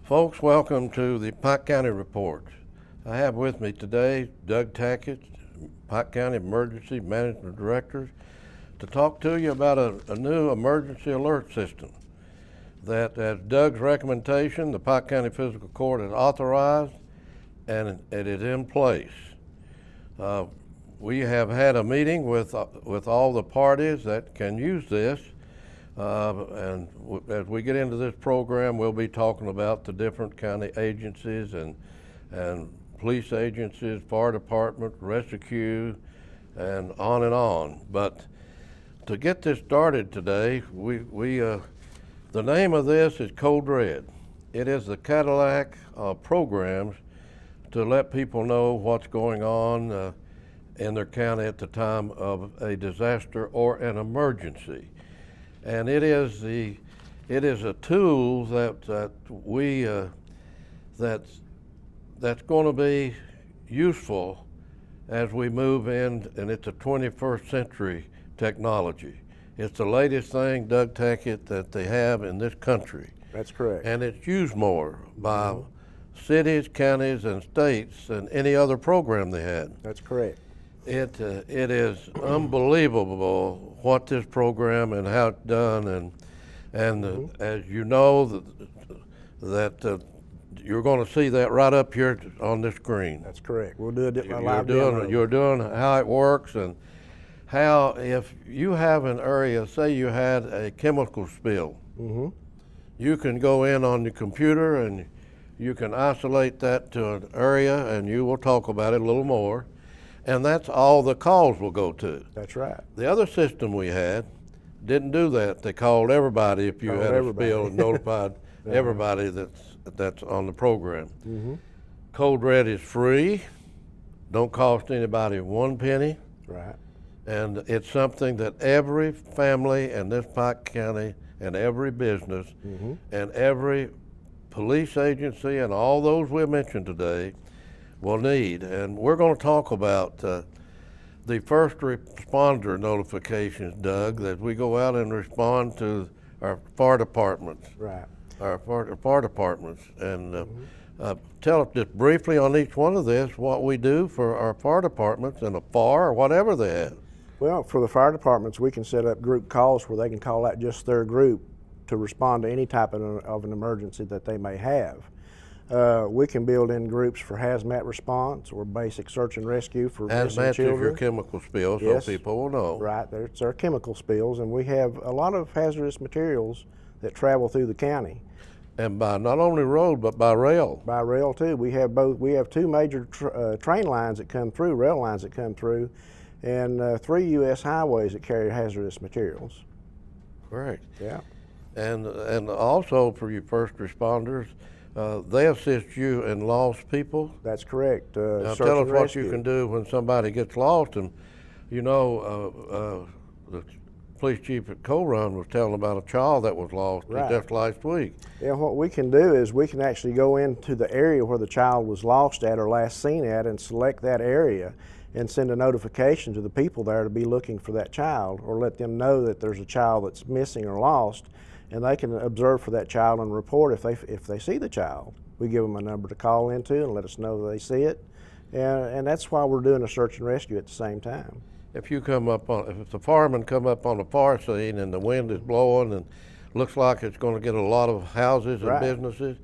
Folks, welcome to the Pike County Report. I have with me today Doug Tackett, Pike County Emergency Management Director, to talk to you about a new emergency alert system that, at Doug's recommendation, the Pike County Physical Court has authorized and it is in place. We have had a meeting with all the parties that can use this. As we get into this program, we'll be talking about the different county agencies and police agencies, fire department, rescue, and on and on. But to get this started today, the name of this is Code Red. It is the Cadillac programs to let people know what's going on in their county at the time of a disaster or an emergency. And it is a tool that's going to be useful as we move in, and it's a 21st century technology. It's the latest thing, Doug Tackett, that they have in this country. That's correct. And it's used more by cities, counties, and states than any other program they had. That's correct. It is unbelievable what this program and how it's done, and as you know, that you're going to see that right up here on this screen. That's correct. We'll do a live demo. You're doing how it works and how, if you have an area, say you had a chemical spill, you can go in on the computer and you can isolate that to an area, and you will talk about it a little more. And that's all the calls will go to. That's right. The other system we had didn't do that. They called everybody if you had a spill and notified everybody that's on the program. Code Red is free, don't cost anybody one penny. Right. And it's something that every family in this Pike County and every business and every police agency and all those we mentioned today will need. And we're going to talk about the first responder notifications, Doug, that we go out and respond to our fire departments. Right. Our fire departments. And tell us just briefly on each one of this what we do for our fire departments and a FAR or whatever they have. Well, for the fire departments, we can set up group calls where they can call out just their group to respond to any type of an emergency that they may have. We can build in groups for hazmat response or basic search and rescue for missing children. Hazmat is your chemical spills, yes, so people will know. Right, it's our chemical spills, and we have a lot of hazardous materials that travel through the county. And by not only road, but by rail. By rail too. We have both. We have two major train lines that come through, rail lines that come through, and 3 U.S. highways that carry hazardous materials. Correct. Yeah. And also for you first responders, they assist you in lost people. That's correct. Now tell us what you can do when somebody gets lost. And you know, the police chief at Coal Run was telling about a child that was lost just last week. Yeah, what we can do is we can actually go into the area where the child was lost at or last seen at and select that area and send a notification to the people there to be looking for that child, or let them know that there's a child that's missing or lost, and they can observe for that child and report if they see the child. We give them a number to call into and let us know they see it, and that's why we're doing a search and rescue at the same time. If the firemen come up on a fire scene and the wind is blowing and looks like it's going to get a lot of houses and businesses,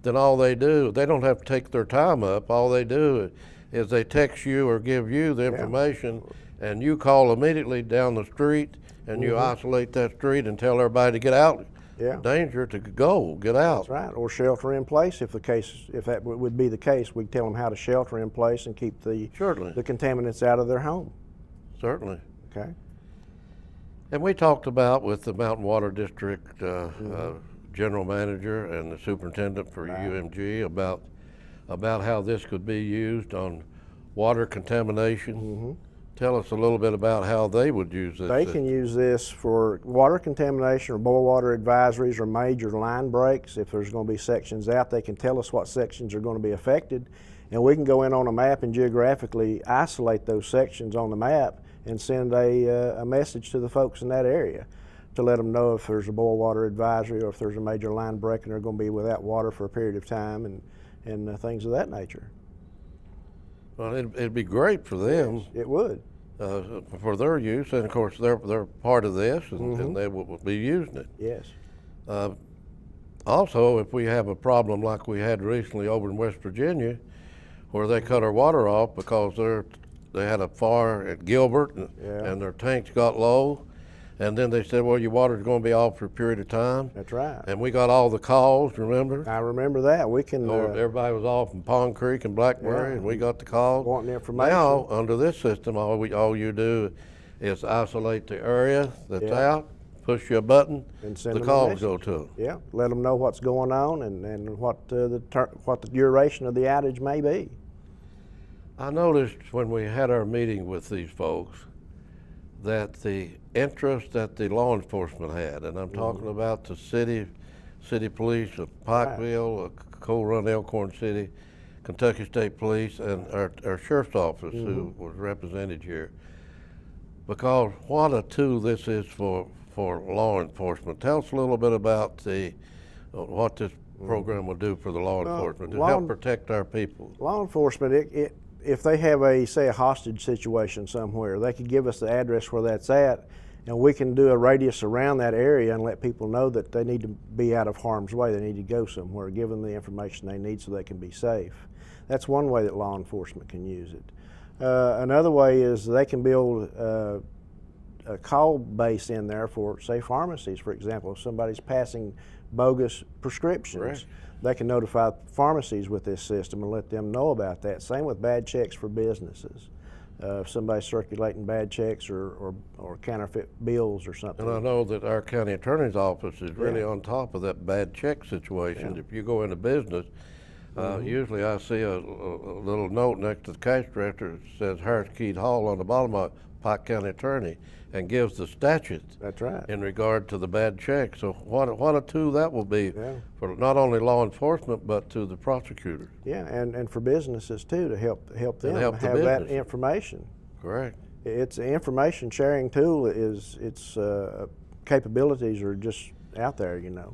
then all they do, they don't have to take their time up. All they do is they text you or give you the information, and you call immediately down the street, and you isolate that street and tell everybody to get out. Danger to get out. That's right, or shelter in place if that would be the case. We tell them how to shelter in place and keep the contaminants out of their home. Certainly. Okay. And we talked about with the Mountain Water District general manager and the superintendent for UMG about how this could be used on water contamination. Tell us a little bit about how they would use this. They can use this for water contamination or boil water advisories or major line breaks. If there's going to be sections out, they can tell us what sections are going to be affected, and we can go in on a map and geographically isolate those sections on the map and send a message to the folks in that area. to let them know if there's a boil water advisory or if there's a major line break and they're going to be without water for a period of time, and things of that nature. Well, it'd be great for them. Yes, it would. For their use, and of course they're part of this, and they will be using it. Yes. Also, if we have a problem like we had recently over in West Virginia, where they cut our water off because they had a fire at Gilbert and their tanks got low, and then they said, well, your water's going to be off for a period of time. That's right. And we got all the calls, remember? I remember that. We can. Everybody was off in Pond Creek and Blackberry, and we got the calls. Wanting information. Now, under this system, all you do is isolate the area that's out, push your button, and send the them calls message. go to them. Yeah, let them know what's going on and what the duration of the outage may be. I noticed when we had our meeting with these folks that the interest that the law enforcement had, and I'm talking about the city police of Pikeville, Coal Run, Elkhorn City, Kentucky State Police, and our sheriff's office who was represented here. Because what a tool this is for law enforcement. Tell us a little bit about what this program will do for the law enforcement to help protect our people. Law enforcement, if they have say a hostage situation somewhere, they could give us the address where that's at, and we can do a radius around that area and let people know that they need to be out of harm's way. They need to go somewhere, give them the information they need so they can be safe. That's one way that law enforcement can use it. Another way is they can build a call base in there for, say, pharmacies, for example. If somebody's passing bogus prescriptions, Correct. They can notify pharmacies with this system and let them know about that. Same with bad checks for businesses. If somebody's circulating bad checks or counterfeit bills or something. And I know that our county attorney's office is really on top of that bad check situation. Yeah. If you go into business, usually I see a little note next to the cash register that says Harris Keith Hall on the bottom of Pike County Attorney, and gives the statutes. That's right. In regard to the bad check. So what a tool that will be for not only law enforcement but to the prosecutors. Yeah, and for businesses too, to help them help the have that business. information. Correct. It's an information sharing tool. Its capabilities are just out there, you know.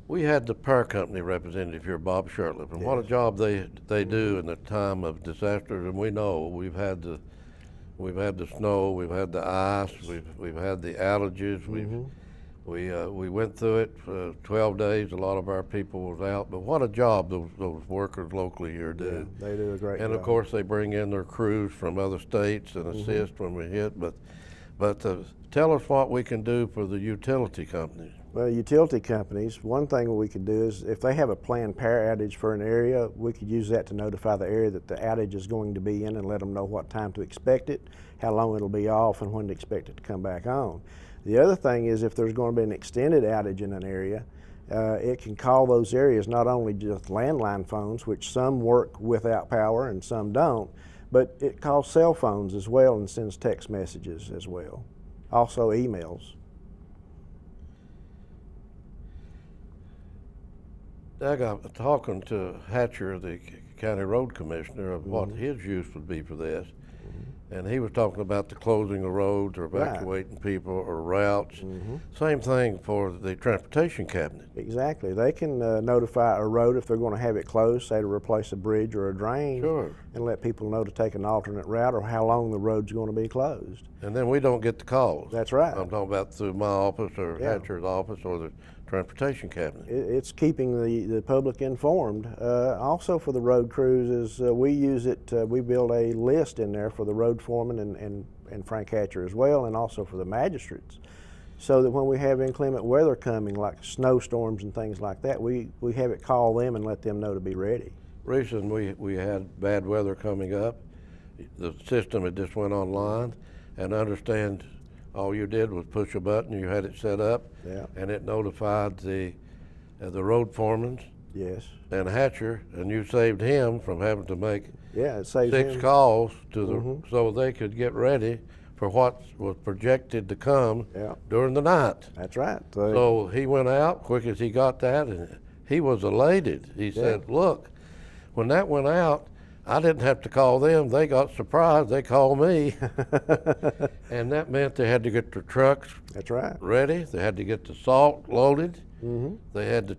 We had the power company representative here, Bob Shirtliff, and what a job they do in the time of disasters. And we know we've had the snow, we've had the ice, we've had the outages. We went through it for 12 days. A lot of our people was out, but what a job those workers locally here do. Yeah, they do a great job. And of course, they bring in their crews from other states and assist when we hit. But tell us what we can do for the utility companies. Well, utility companies, one thing we could do is if they have a planned power outage for an area, we could use that to notify the area that the outage is going to be in and let them know what time to expect it, how long it'll be off, and when to expect it to come back on. The other thing is if there's going to be an extended outage in an area, it can call those areas not only just landline phones, which some work without power and some don't, but it calls cell phones as well and sends text messages as well. Also emails. I got talking to Hatcher, the county road commissioner, of what his use would be for this. And he was talking about the closing of roads or evacuating people or routes. Same thing for the transportation cabinet. Exactly. They can notify a road if they're going to have it closed, say to replace a bridge or a drain, Sure. and let people know to take an alternate route or how long the road's going to be closed. And then we don't get the calls. That's right. I'm talking about through my office or Hatcher's office or the transportation cabinet. It's keeping the public informed. Also for the road crews is we use it, we build a list in there for the road foreman and Frank Hatcher as well, and also for the magistrates, so that when we have inclement weather coming, like snowstorms and things like that, we have it call them and let them know to be ready. Recently we had bad weather coming up. The system had just went online, and understand all you did was push a button, you had it set up, and it notified the road foreman and Hatcher, and you saved him from having to make it saves 6 him. calls to the so they could get ready for what was projected to come during the night. That's right. So he went out quick as he got that, and he was elated. He said, look, when that went out, I didn't have to call them. They got surprised. They called me. And that meant they had to get their trucks That's right. ready. They had to get the salt loaded. Mm-hmm. They had to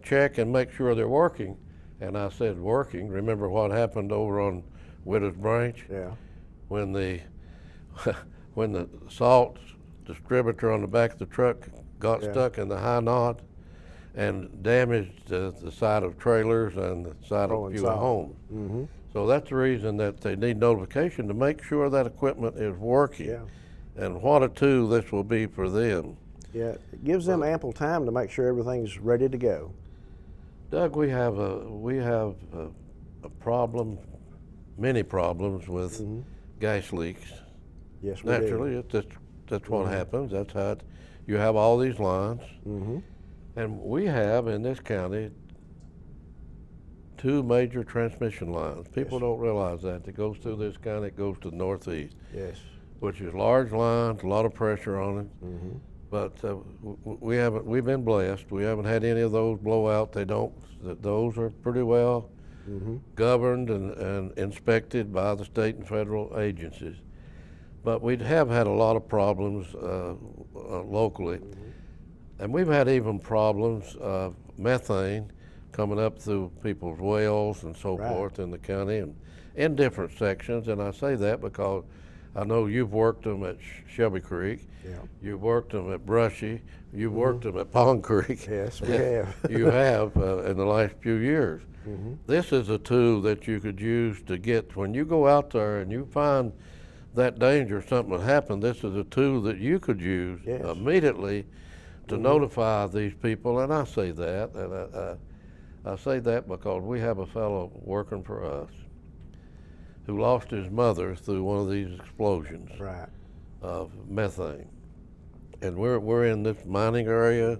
check and make sure they're working. And I said working. Remember what happened over on Widow's Branch? Yeah. When the when the salt distributor on the back of the truck got stuck in the high knot and damaged the side of trailers and the side of a few homes. Mm-hmm. So that's the reason that they need notification to make sure that equipment is working. Yeah. And what a tool this will be for them. Yeah, it gives them ample time to make sure everything's ready to go. Doug, we have a problem, many problems with gas leaks. Yes, we Naturally, that's what happens. That's how you have all these lines. Mm-hmm. And we have in this county 2 major transmission lines. People don't realize that. It goes through this county, it goes to the northeast. Yes. Which is large lines, a lot of pressure on it. Mm-hmm. But we've been blessed. We haven't had any of those blow out. Those are pretty well governed and inspected by the state and federal agencies. But we have had a lot of problems locally. And we've had even problems of methane coming up through people's wells and so forth in the county and in different sections. And I say that because I know you've worked them at Shelby Creek. Yeah. You've worked them at Brushy. You've worked them at Pond Creek. Yes, we have. You have in the last few years. This is a tool that you could use to get, when you go out there and you find that danger, something would happen, this is a tool that you could use immediately to notify these people. And I say that, and I say that because we have a fellow working for us who lost his mother through one of these explosions of methane. And we're in this mining area,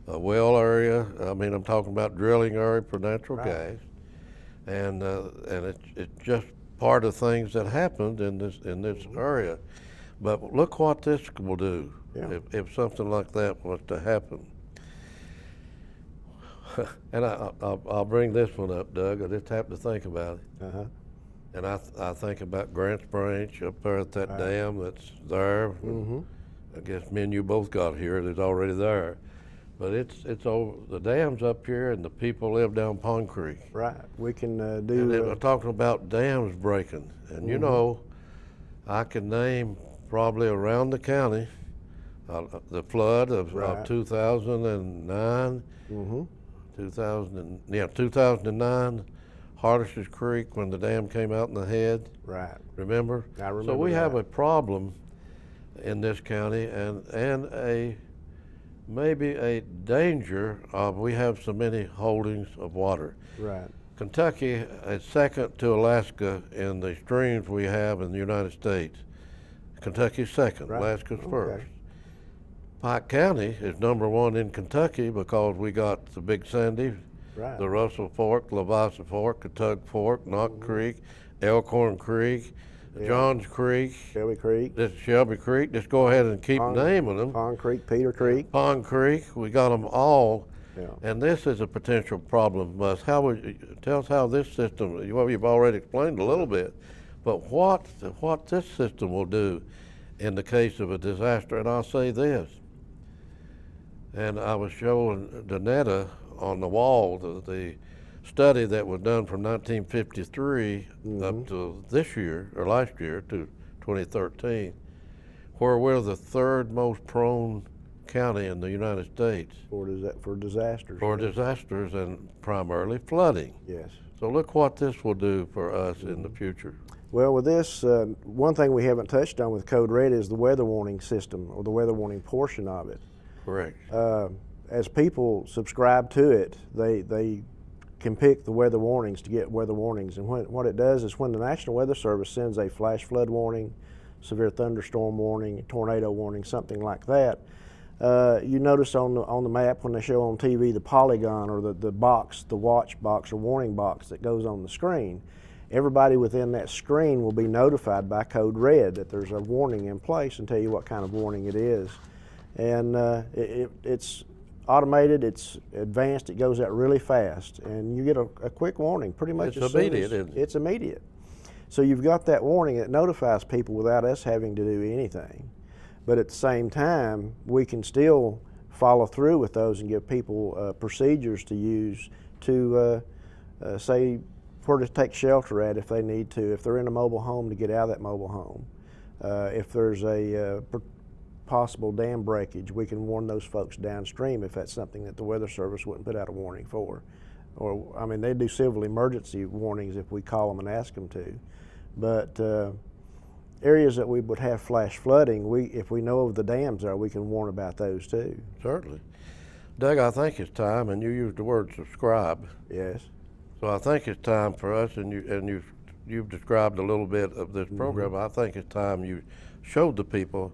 a well area. I mean, I'm talking about drilling area for natural gas, and it's just part of things that happened in this area. But look what this will do if something like that was to happen. And I'll bring this one up, Doug. I just happened to think about it. And I think about Grants Branch up there at that dam that's there. I guess me and you both got here. It's already there. But it's over. The dam's up here, and the people live down Pond Creek. Right. We can do. And then we're talking about dams breaking, and you know, I can name probably around the county the flood of 2009, 2009, Hardish's Creek when the dam came out in the head. Right. Remember? I remember. So we that. have a problem in this county, and maybe a danger of we have so many holdings of water. Right. Kentucky is second to Alaska in the streams we have in the United States. Kentucky's second, Alaska's first. Pike County is #1 in Kentucky because we got the Big Sandy, the Russell Fork, Leviathan Fork, Catug Fork, Knock Creek, Elkhorn Creek, Johns Creek, Shelby Creek. Shelby Creek. Just go ahead and keep naming them. Pond Creek, Peter Creek. Pond Creek. We got them all. And this is a potential problem. But tell us how this system? Well, you've already explained a little bit, but what this system will do in the case of a disaster? And I'll say this. And I was showing Danetta on the wall the study that was done from 1953 up to this year, or last year, to 2013, where we're the 3rd most prone county in the United States. For disasters. For disasters and primarily flooding. Yes. So look what this will do for us in the future. Well, with this, one thing we haven't touched on with Code Red is the weather warning system, or the weather warning portion of it. Correct. As people subscribe to it, they can pick the weather warnings to get weather warnings. And what it does is when the National Weather Service sends a flash flood warning, severe thunderstorm warning, tornado warning, something like that, you notice on the map when they show on TV the polygon or the box, the watch box or warning box that goes on the screen, everybody within that screen will be notified by Code Red that there's a warning in place and tell you what kind of warning it is. And it's automated, it's advanced, it goes out really fast, and you get a quick warning pretty much. It's immediate, isn't it? It's immediate. So you've got that warning that notifies people without us having to do anything. But at the same time, we can still follow through with those and give people procedures to use to say where to take shelter at if they need to, if they're in a mobile home to get out of that mobile home. If there's a possible dam breakage, we can warn those folks downstream if that's something that the Weather Service wouldn't put out a warning for. Or, I mean, they do civil emergency warnings if we call them and ask them to. But areas that we would have flash flooding, if we know of the dams there, we can warn about those too. Certainly. Doug, I think it's time, and you used the word subscribe. Yes. So I think it's time for us, and you've described a little bit of this program. I think it's time you showed the people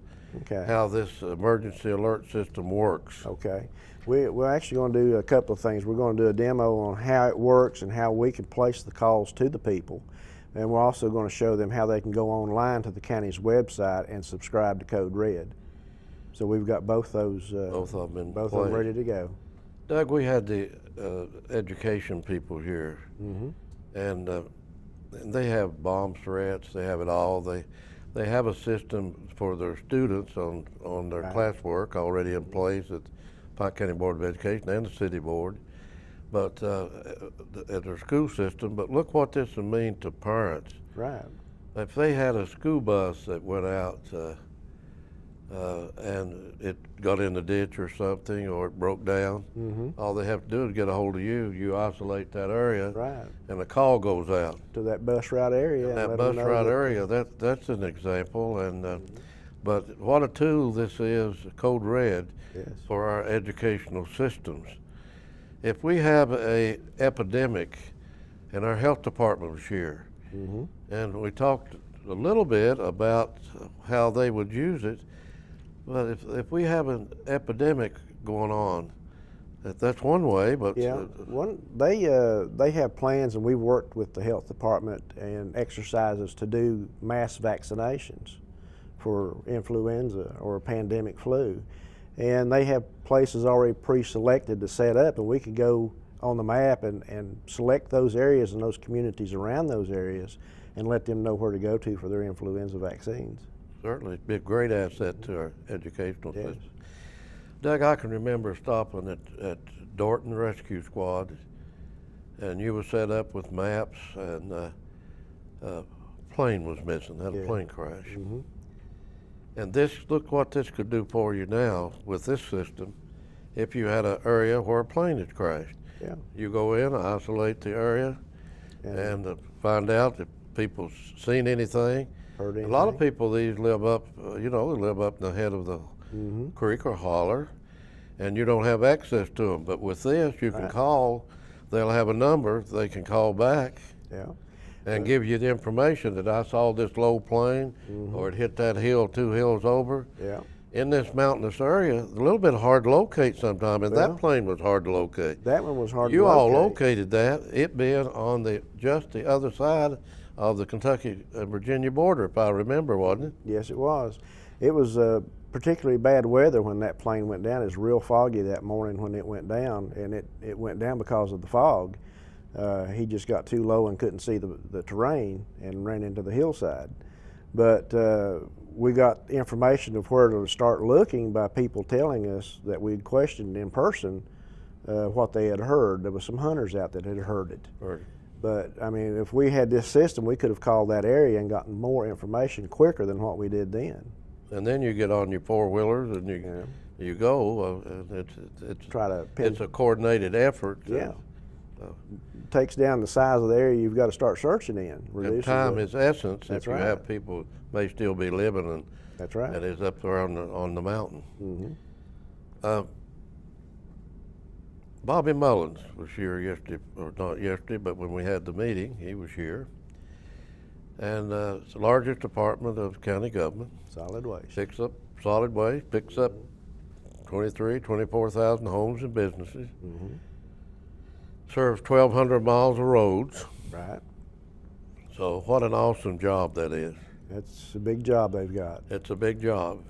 how this emergency alert system works. Okay. We're actually going to do a couple of things. We're going to do a demo on how it works and how we can place the calls to the people. And we're also going to show them how they can go online to the county's website and subscribe to Code Red. So we've got both those, both of them ready to go. Doug, we had the education people here, and they have bomb threats. They have it all. They have a system for their students on their classwork already in place at Pike County Board of Education and the City Board, but at their school system. But look what this would mean to parents. Right. If they had a school bus that went out and it got in the ditch or something, or it broke down, all they have to do is get a hold of you. You isolate that area, and a call goes out to that bus route area. And that bus route area. That's an example. And but what a tool this is, Code Red, for our educational systems. If we have a epidemic, and our health department was here, and we talked a little bit about how they would use it. But if we have an epidemic going on, that's one way. But they have plans, and we've worked with the health department and exercises to do mass vaccinations for influenza or pandemic flu, and they have places already pre-selected to set up, and we could go on the map and select those areas and those communities around those areas, and let them know where to go to for their influenza vaccines. Certainly, it'd be a great asset to our educational system. Doug, I can remember stopping at Dorton Rescue Squad, and you were set up with maps, and a plane was missing, had a plane crash. And look what this could do for you now with this system. If you had an area where a plane had crashed, you go in, isolate the area, and find out if people's seen anything. A lot of people, these live up, they live up in the head of the creek or holler, and you don't have access to them. But with this, you can call, they'll have a number, they can call back and give you the information that I saw this low plane, or it hit that hill 2 hills over. In this mountainous area, a little bit hard to locate sometimes, and that plane was hard to locate. That one was hard to locate. You all located that, it being on just the other side of the Kentucky and Virginia border, if I remember, wasn't it? Yes, it was. It was particularly bad weather when that plane went down. It was real foggy that morning when it went down, and it went down because of the fog. He just got too low and couldn't see the terrain and ran into the hillside. But we got information of where to start looking by people telling us that we'd questioned in person what they had heard. There was some hunters out that had heard it. But, I mean, if we had this system, we could have called that area and gotten more information quicker than what we did then. And then you get on your four-wheelers and you go. It's a coordinated effort. Takes down the size of the area you've got to start searching in. And time is essence if you have people may still be living and is up there on the mountain. Bobby Mullins was here yesterday, or not yesterday, but when we had the meeting, he was here. And it's the largest department of county government. Solid waste. Picks up 24,000 homes and businesses. Serves 1,200 miles of roads. So what an awesome job that is. It's a big job they've got. It's a big job.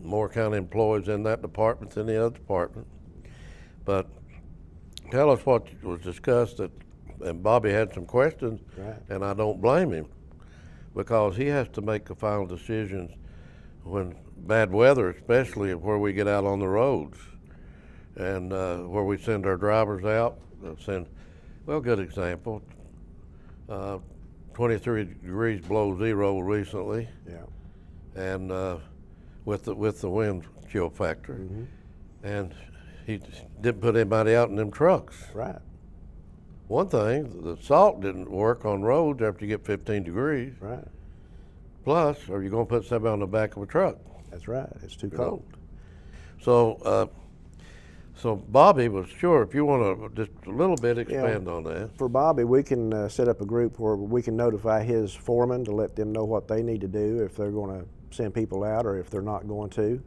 More county employees in that department than the other department. But tell us what was discussed, and Bobby had some questions, Right. and I don't blame him, because he has to make the final decisions when bad weather, especially where we get out on the roads, and where we send our drivers out. Good example, 23 degrees below zero recently, Yeah. and with the wind chill factor, Mm-hmm. and he didn't put anybody out in them trucks. Right. One thing, the salt didn't work on roads after you get 15 degrees. Right. Plus, are you going to put somebody on the back of a truck? That's right. It's too You cold. know? So Bobby was sure. If you want to just a little bit expand on that. For Bobby, we can set up a group where we can notify his foreman to let them know what they need to do if they're going to send people out or if they're not going to.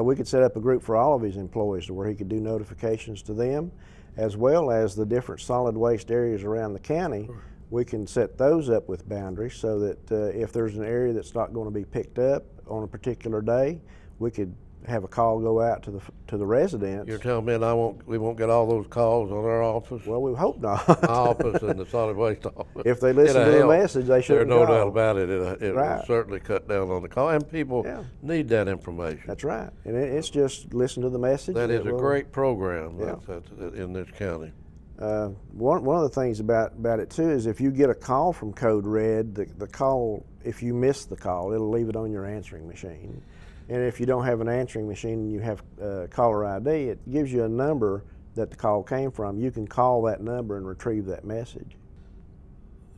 We could set up a group for all of his employees to where he could do notifications to them, as well as the different solid waste areas around the county. We can set those up with boundaries so that if there's an area that's not going to be picked up on a particular day, we could have a call go out to the residents. You're telling me we won't get all those calls on our office? Well, we hope not. My office and the solid waste office. If they listen to the It'll help. message, they shouldn't There's no call. doubt about it. It Right. will certainly cut down on the call, and people Yeah. need that information. That's right. And it's just listen to the message. That and is it a will- great program Yeah. that's in this county. One of the things about it too is if you get a call from Code Red, the call, if you miss the call, it'll leave it on your answering machine. And if you don't have an answering machine and you have caller ID, it gives you a number that the call came from. You can call that number and retrieve that message.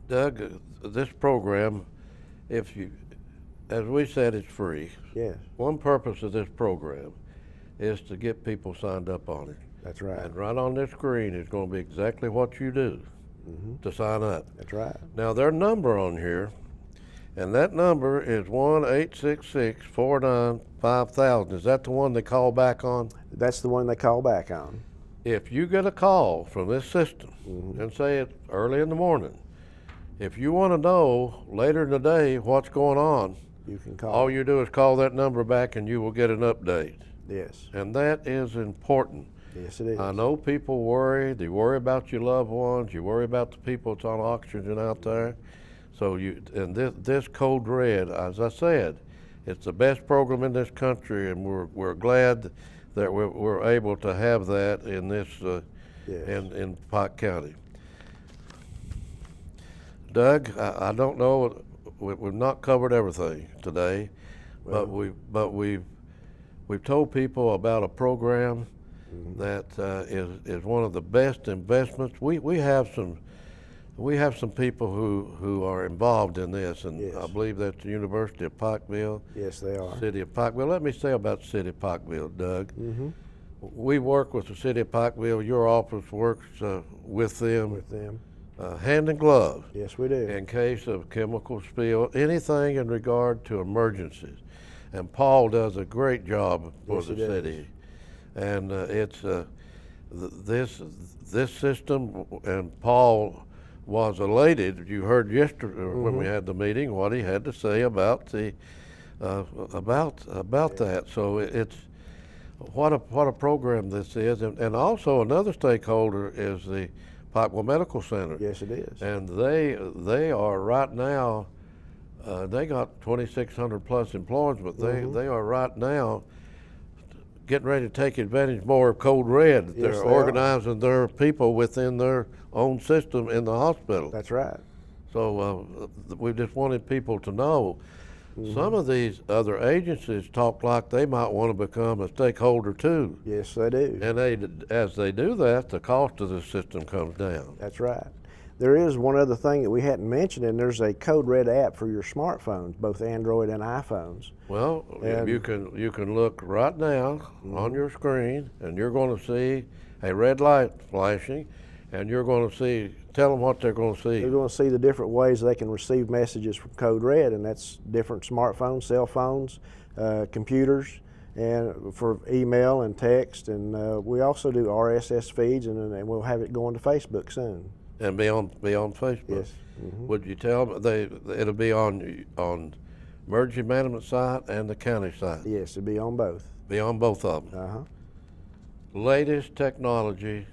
Doug, this program, as we said, it's free. Yes, One purpose of this program is to get people signed up on it. that's right. And right on this screen is going to be exactly what you do to sign up. That's right. Now, their number on here, and that number is 1-866-49-5000. Is that the one they call back on? That's the one they call back on. If you get a call from this system, and say it's early in the morning, if you want to know later in the day what's going on, You can call. all you do is call that number back and you will get an update. Yes, And that is important. yes, it is. I know people worry. They worry about your loved ones. You worry about the people that's on oxygen out there. So this Code Red, as I said, it's the best program in this country, and we're glad that we're able to have that in this Yes. in Pike County. Doug, I don't know. We've not covered everything today, but we've told people about a program that is one of the best investments. We have some people who are involved in this, and Yes. I believe that's the University of Pikeville, Yes, they are. City of Pikeville. Let me say about the City of Pikeville, Doug. Mm-hmm. We work with the City of Pikeville. Your office works with them, With them. hand in glove, Yes, we do. in case of chemical spill, anything in regard to emergencies. And Paul does a great job for Yes, the he does. city. And it's this system, and Paul was elated. You heard yesterday when we had the meeting what he had to say about the about that. So it's what a program this is, and also another stakeholder is the Pikeville Medical Center. Yes, it is. And they are right now. They got 2,600 plus employees, but they are right now getting ready to take advantage more of Code Red. Yes, They're they are. organizing their people within their own system in the hospital. That's right. So we just wanted people to know. Some of these other agencies talk like they might want to become a stakeholder too. Yes, they do. And as they do that, the cost of the system comes down. That's right. There is one other thing that we hadn't mentioned, and there's a Code Red app for your smartphones, both Android and iPhones. Well, And- you can look right now on your screen, and you're going to see a red light flashing, and you're going to see. Tell them what they're going to see. They're going to see the different ways they can receive messages from Code Red, and that's different smartphones, cell phones, computers, and for email and text. And we also do RSS feeds, and we'll have it going to Facebook soon. And be on Facebook. Yes. Would you tell them it'll be on emergency management site and the county site? Yes, it'll be on both. Be on both of them. Uh-huh. latest technology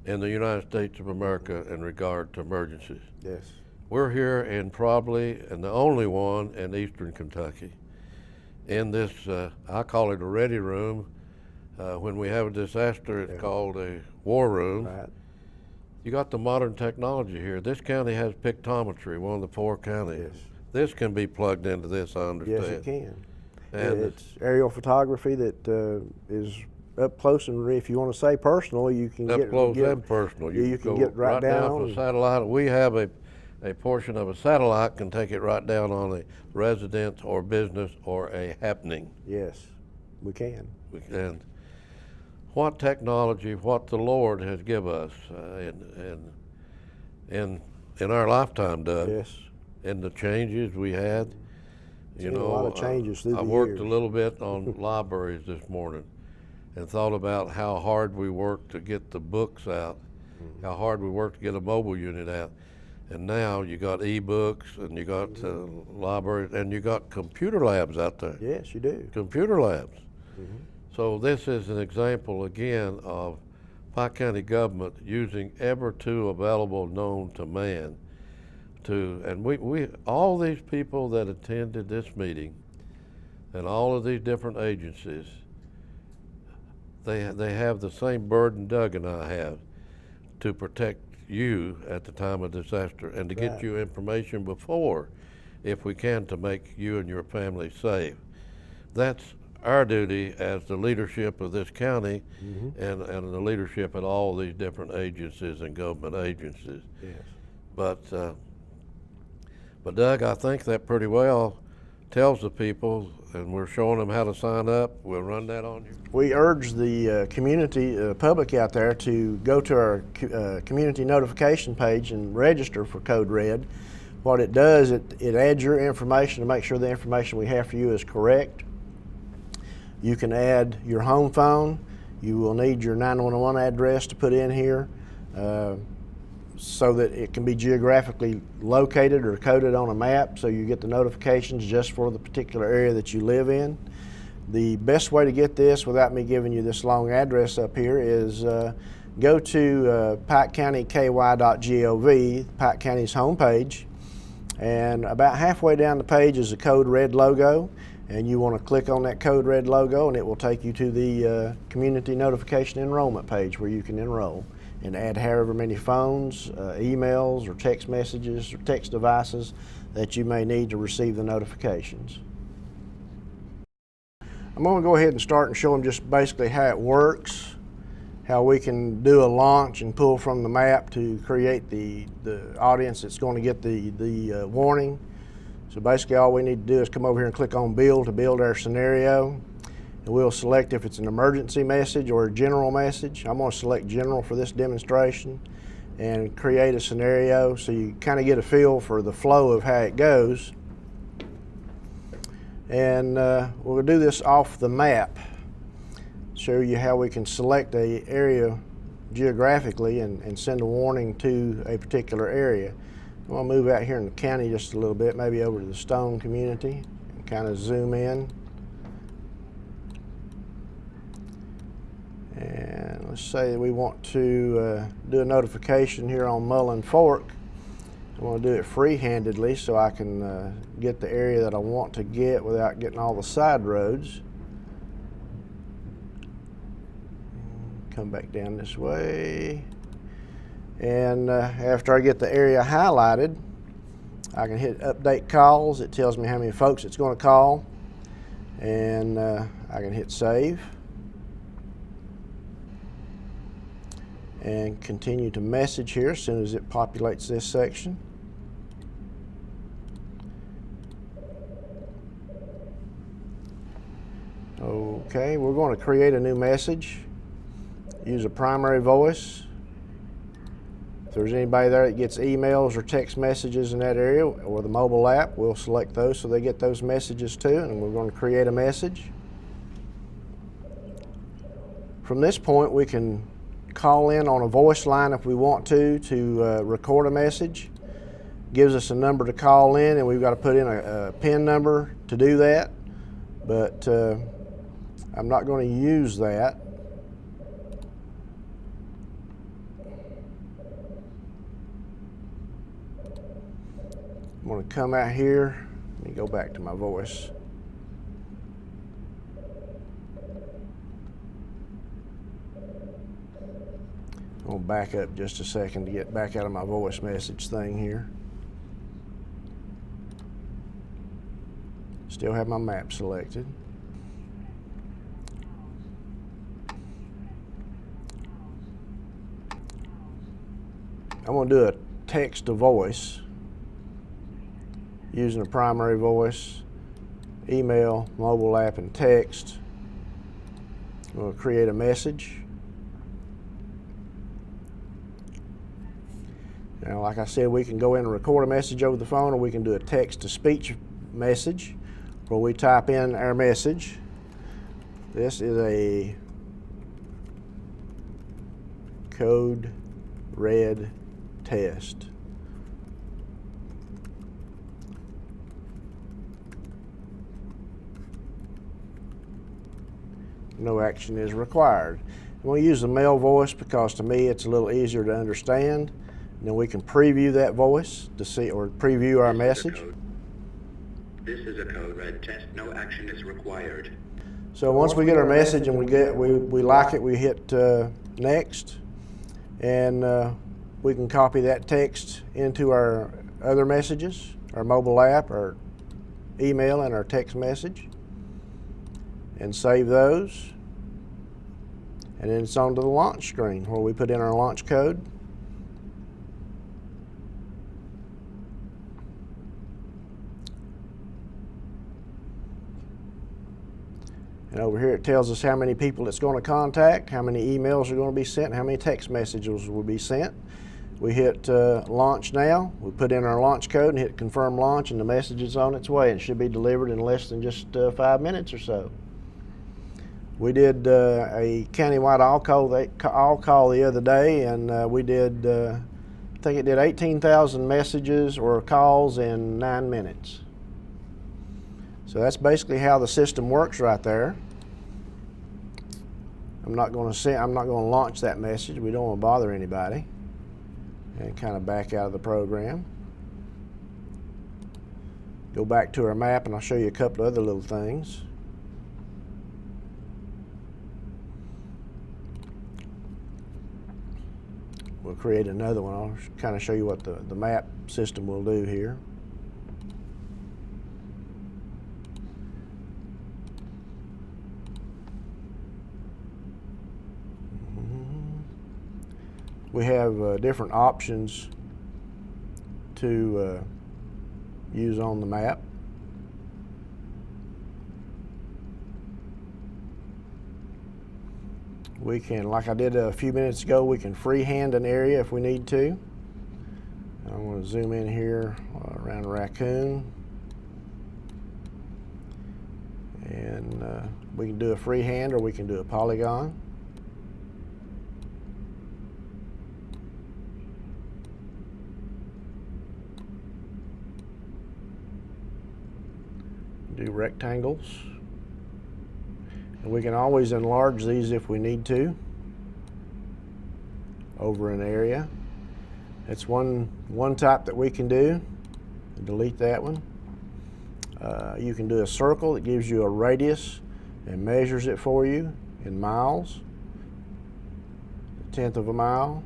in the United States of America in regard to emergencies. Yes. We're here in probably, and the only one in eastern Kentucky, in this, I call it a ready room. When we have a disaster, it's called a war room. Right. You got the modern technology here. This county has pictometry, one of the 4 counties. Yes. This can be plugged into this, I understand. Yes, it can. And it's aerial photography that is up close, and if you want to say personal, you can up get close and personal. You can go get right down for on satellite. We have a portion of a satellite can take it right down on a residence or business or a happening. Yes, we can. And what technology, what the Lord has given us in our lifetime, Doug. Yes. And the changes we had. You know, a lot of changes through I the worked years. a little bit on libraries this morning and thought about how hard we worked to get the books out, how hard we worked to get a mobile unit out. And now you got e-books and you got libraries and you got computer labs out there. Yes, you do. Computer labs. So this is an example again of Pike County government using every tool available known to man and we all these people that attended this meeting and all of these different agencies, they have the same burden Doug and I have to protect you at the time of disaster and to get you information before, if we can, to make you and your family safe. That's our duty as the leadership of this county and the leadership at all these different agencies and government agencies. Yes. But Doug, I think that pretty well tells the people, and we're showing them how to sign up. We'll run that on you. We urge the community, public out there to go to our community notification page and register for Code Red. What it does, it adds your information to make sure the information we have for you is correct. You can add your home phone. You will need your 911 address to put in here so that it can be geographically located or coded on a map, so you get the notifications just for the particular area that you live in. The best way to get this without me giving you this long address up here is go to pikecountyky.gov, Pike County's homepage, and about halfway down the page is a Code Red logo, and you want to click on that Code Red logo and it will take you to the community notification enrollment page where you can enroll and add however many phones, emails, or text messages or text devices that you may need to receive the notifications. I'm going to go ahead and start and show them just basically how it works, how we can do a launch and pull from the map to create the audience that's going to get the warning. So basically all we need to do is come over here and click on Build to build our scenario. And we'll select if it's an emergency message or a general message. I'm going to select general for this demonstration and create a scenario so you kind of get a feel for the flow of how it goes. And we'll do this off the map, show you how we can select an area geographically and send a warning to a particular area. I'm going to move out here in the county just a little bit, maybe over to the Stone community, and kind of zoom in. And let's say we want to do a notification here on Mullen Fork. I want to do it free-handedly so I can get the area that I want to get without getting all the side roads. Come back down this way. And after I get the area highlighted, I can hit update calls. It tells me how many folks it's going to call. And I can hit save. And continue to message here as soon as it populates this section. Okay, we're going to create a new message. Use a primary voice. If there's anybody there that gets emails or text messages in that area or the mobile app, we'll select those so they get those messages too, and we're going to create a message. From this point, we can call in on a voice line if we want to record a message. Gives us a number to call in, and we've got to put in a PIN number to do that, but I'm not going to use that. I'm going to come out here. Let me go back to my voice. I'm going to back up just a second to get back out of my voice message thing here. Still have my map selected. I'm going to do a text to voice using a primary voice, email, mobile app, and text. I'm going to create a message. Now, like I said, we can go in and record a message over the phone, or we can do a text-to-speech message where we type in our message. This is a code red test. No action is required. We'll use the male voice because to me it's a little easier to understand. And then we can preview that voice to see, or preview our message. This is a code red test. No action is required. So once we get our message and we like it, we hit next, and we can copy that text into our other messages, our mobile app, our email, and our text message, and save those. And then it's on to the launch screen where we put in our launch code. And over here it tells us how many people it's going to contact, how many emails are going to be sent, how many text messages will be sent. We hit launch now. We put in our launch code and hit confirm launch, and the message is on its way. It should be delivered in less than just 5 minutes or so. We did a countywide all-call the other day, and we did, I think it did 18,000 messages or calls in 9 minutes. So that's basically how the system works right there. I'm not going to launch that message. We don't want to bother anybody. And kind of back out of the program. Go back to our map, and I'll show you a couple of other little things. We'll create another one. I'll kind of show you what the map system will do here. We have different options to use on the map. We can, like I did a few minutes ago, we can freehand an area if we need to. I'm going to zoom in here around Raccoon. And we can do a freehand or we can do a polygon. Do rectangles, and we can always enlarge these if we need to over an area. That's one type that we can do. Delete that one. You can do a circle that gives you a radius and measures it for you in miles, 1/10 of a mile,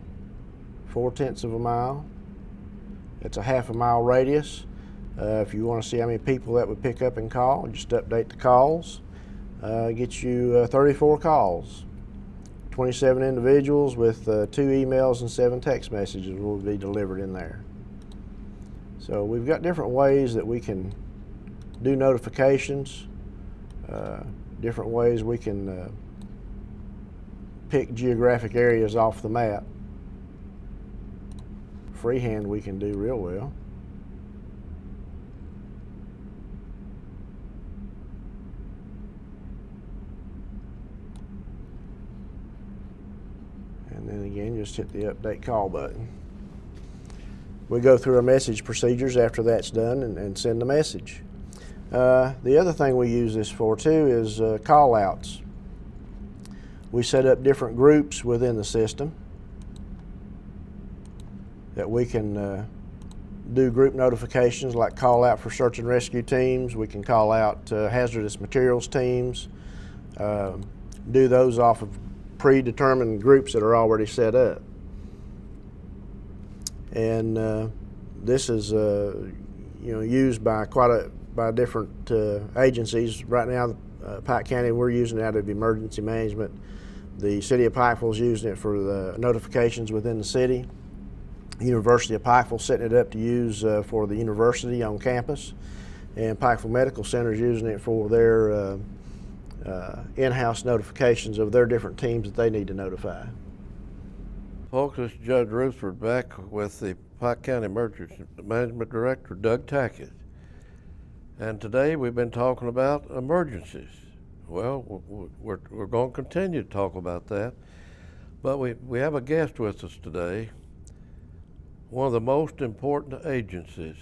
4/10 of a mile. It's a 1/2 a mile radius. If you want to see how many people that would pick up and call, just update the calls. Get you 34 calls. 27 individuals with 2 emails and 7 text messages will be delivered in there. So we've got different ways that we can do notifications, different ways we can pick geographic areas off the map. Freehand we can do real well. And then again, just hit the update call button. We go through our message procedures after that's done and send the message. The other thing we use this for too is call outs. We set up different groups within the system that we can do group notifications like call out for search and rescue teams. We can call out hazardous materials teams, do those off of predetermined groups that are already set up. And this is used by by different agencies. Right now, Pike County, we're using it out of emergency management. The city of Pikeville is using it for the notifications within the city. University of Pikeville setting it up to use for the university on campus, and Pikeville Medical Center is using it for their in-house notifications of their different teams that they need to notify. Folks, this is Judge Rutherford back with the Pike County Emergency Management Director, Doug Tackett. And today we've been talking about emergencies. Well, we're going to continue to talk about that, but we have a guest with us today. One of the most important agencies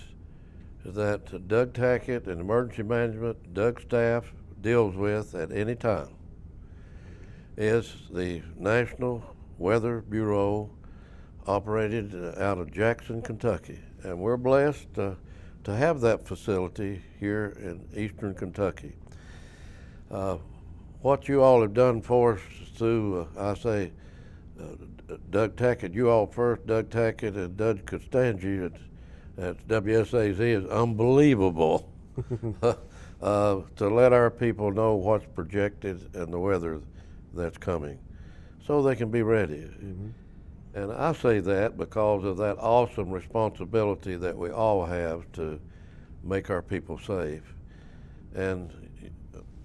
that Doug Tackett and Emergency Management, Doug's staff, deals with at any time is the National Weather Bureau, operated out of Jackson, Kentucky. And we're blessed to have that facility here in eastern Kentucky. What you all have done for us through, Doug Tackett, you all first, Doug Tackett and Doug Costangi at WSAZ is unbelievable to let our people know what's projected and the weather that's coming so they can be ready. Mm-hmm. And I say that because of that awesome responsibility that we all have to make our people safe. And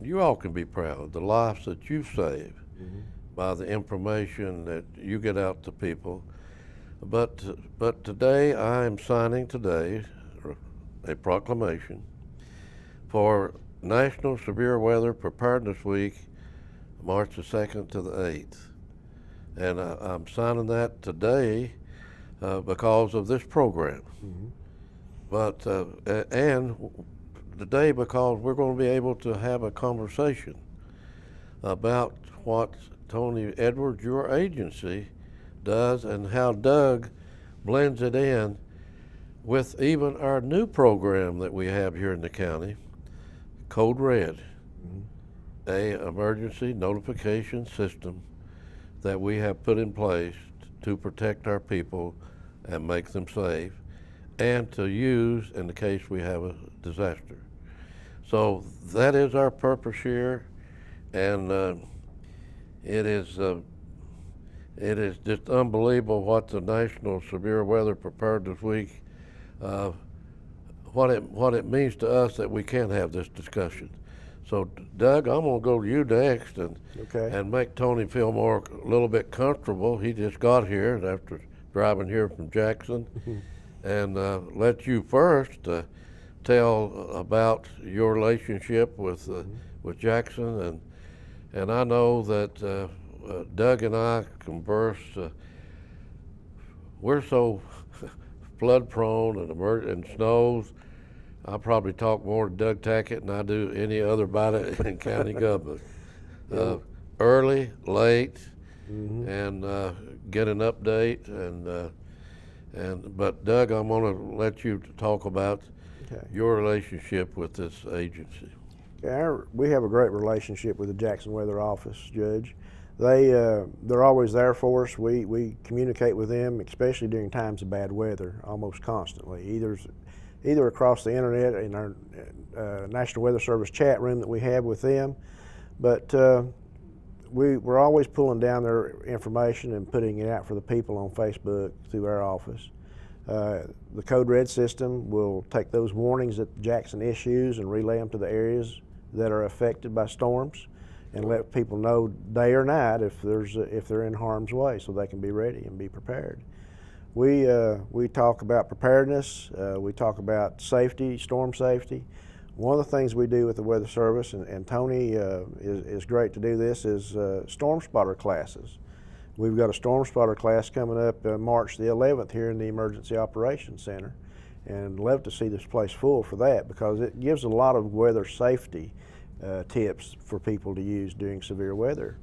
you all can be proud of the lives that you've saved. Mm-hmm. By the information that you get out to people. But today, I am signing today a proclamation for National Severe Weather Preparedness Week, March the 2nd to the 8th. And I'm signing that today because of this program. Mm-hmm. But, and today because we're going to be able to have a conversation about what Tony Edwards, your agency, does and how Doug blends it in with even our new program that we have here in the county, Code Red, mm-hmm. a emergency notification system that we have put in place to protect our people and make them safe and to use in the case we have a disaster. So that is our purpose here, and it is just unbelievable what the National Severe Weather Preparedness Week, what it means to us that we can have this discussion. So, Doug, I'm going to go to you next and make Tony feel a little bit comfortable. He just got here after driving here from Jackson, and let you first tell about your relationship with Jackson, and I know that Doug and I converse. We're so flood prone and snows. I probably talk more to Doug Tackett than I do any other body in county government. Early, late, mm-hmm. and get an update. But Doug, I'm going to let you talk about your relationship with this agency. We have a great relationship with the Jackson Weather Office, Judge. They're always there for us. We communicate with them, especially during times of bad weather, almost constantly. Either across the internet in our National Weather Service chat room that we have with them, but we're always pulling down their information and putting it out for the people on Facebook through our office. The Code Red system will take those warnings that Jackson issues and relay them to the areas that are affected by storms, and let people know day or night if they're in harm's way, so they can be ready and be prepared. We talk about preparedness. We talk about safety, storm safety. One of the things we do with the Weather Service, and Tony is great to do this, is storm spotter classes. We've got a storm spotter class coming up March the 11th here in the Emergency Operations Center, and love to see this place full for that because it gives a lot of weather safety tips for people to use during severe weather.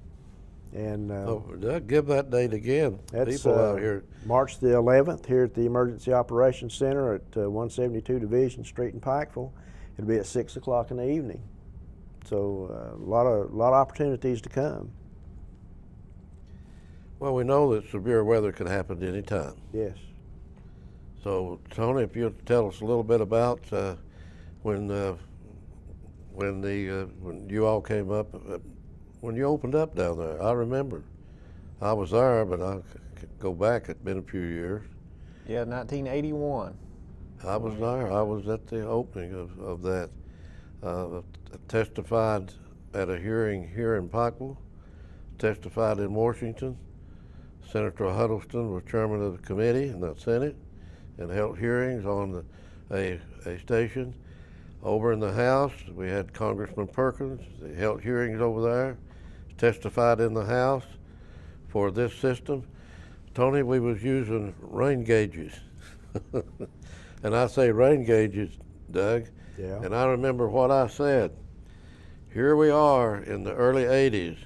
And Doug, give that date again. that's People out here. March the 11th here at the Emergency Operations Center at 172 Division Street in Pikeville. It'll be at 6 o'clock in the evening. So a lot of opportunities to come. Well, we know that severe weather can happen at any time. Yes. So, Tony, if you'll tell us a little bit about when you all came up, when you opened up down there. I remember. I was there, but I could go back. It's been a few years. Yeah, 1981. I was there. I was at the opening of that. Testified at a hearing here in Pikeville. Testified in Washington. Senator Huddleston was chairman of the committee in the Senate and held hearings on a station. Over in the House, we had Congressman Perkins. They held hearings over there, testified in the House for this system. Tony, we was using rain gauges. And I say rain gauges, Doug. Yeah. And I remember what I said. Here we are in the early 80s,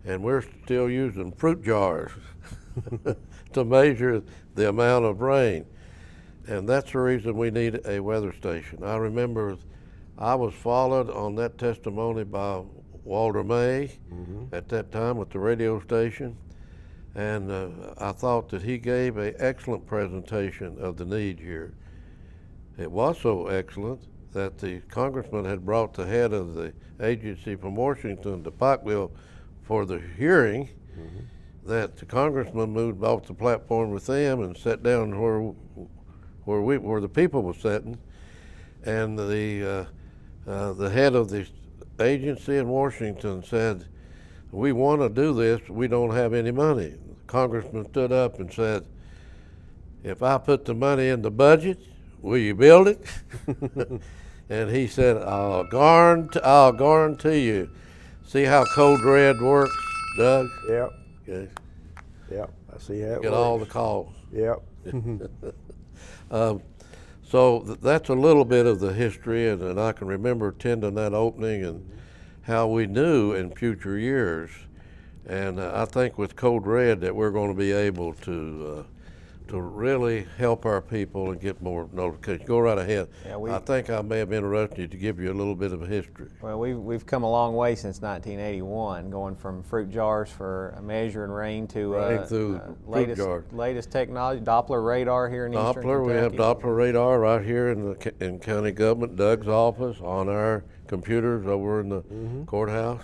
and we're still using fruit jars to measure the amount of rain. And that's the reason we need a weather station. I remember I was followed on that testimony by Walter May at that time with the radio station. And I thought that he gave an excellent presentation of the need here. It was so excellent that the congressman had brought the head of the agency from Washington to Pikeville for the hearing, that the congressman moved off the platform with them and sat down where the people were sitting, and the head of the agency in Washington said, "We want to do this, but we don't have any money." The congressman stood up and said, "If I put the money in the budget, will you build it?" And he said, I'll guarantee you. See how Code Red works, Doug? Yep. Okay. Yep. I see how it Get works. all the calls. Yep. So that's a little bit of the history, and I can remember attending that opening and how we knew in future years. And I think with Code Red that we're going to be able to really help our people and get more notifications. Go right ahead. Yeah, I think I may have interrupted you to give you a little bit of a history. Well, we've come a long way since 1981, going from fruit jars for measuring rain to Rain through fruit jars. latest technology, Doppler radar here in Eastern Doppler, we have Kentucky. Doppler radar right here in county government, Doug's office, on our computers over in the courthouse.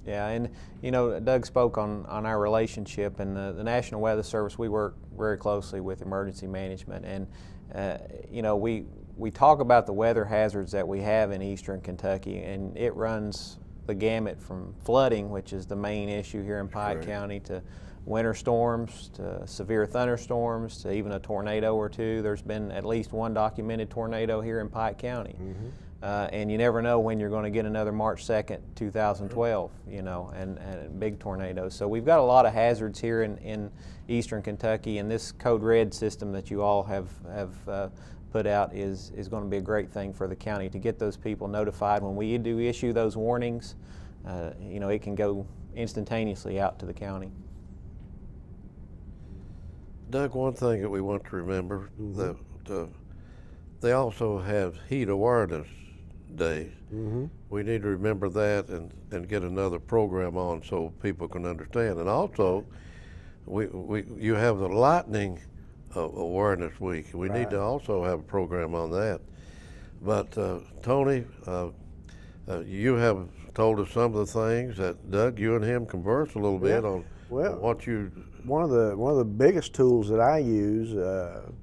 Yeah, and you know, Doug spoke on our relationship, and the National Weather Service, we work very closely with emergency management, and you know, we talk about the weather hazards that we have in Eastern Kentucky, and it runs the gamut from flooding, which is the main issue here in Pike County, to winter storms, to severe thunderstorms, to even a tornado or two. There's been at least one documented tornado here in Pike County. And you never know when you're going to get another March 2nd, 2012, you know, and big tornadoes. So we've got a lot of hazards here in Eastern Kentucky, and this Code Red system that you all have put out is going to be a great thing for the county to get those people notified. When we do issue those warnings, you know, it can go instantaneously out to the county. Doug, one thing that we want to remember, that they also have heat awareness days. We need to remember that and get another program on so people can understand. And also, you have the lightning awareness week. We need to also have a program on that. But Tony, you have told us some of the things that Doug, you and him converse a little bit on what you. One of the biggest tools that I use,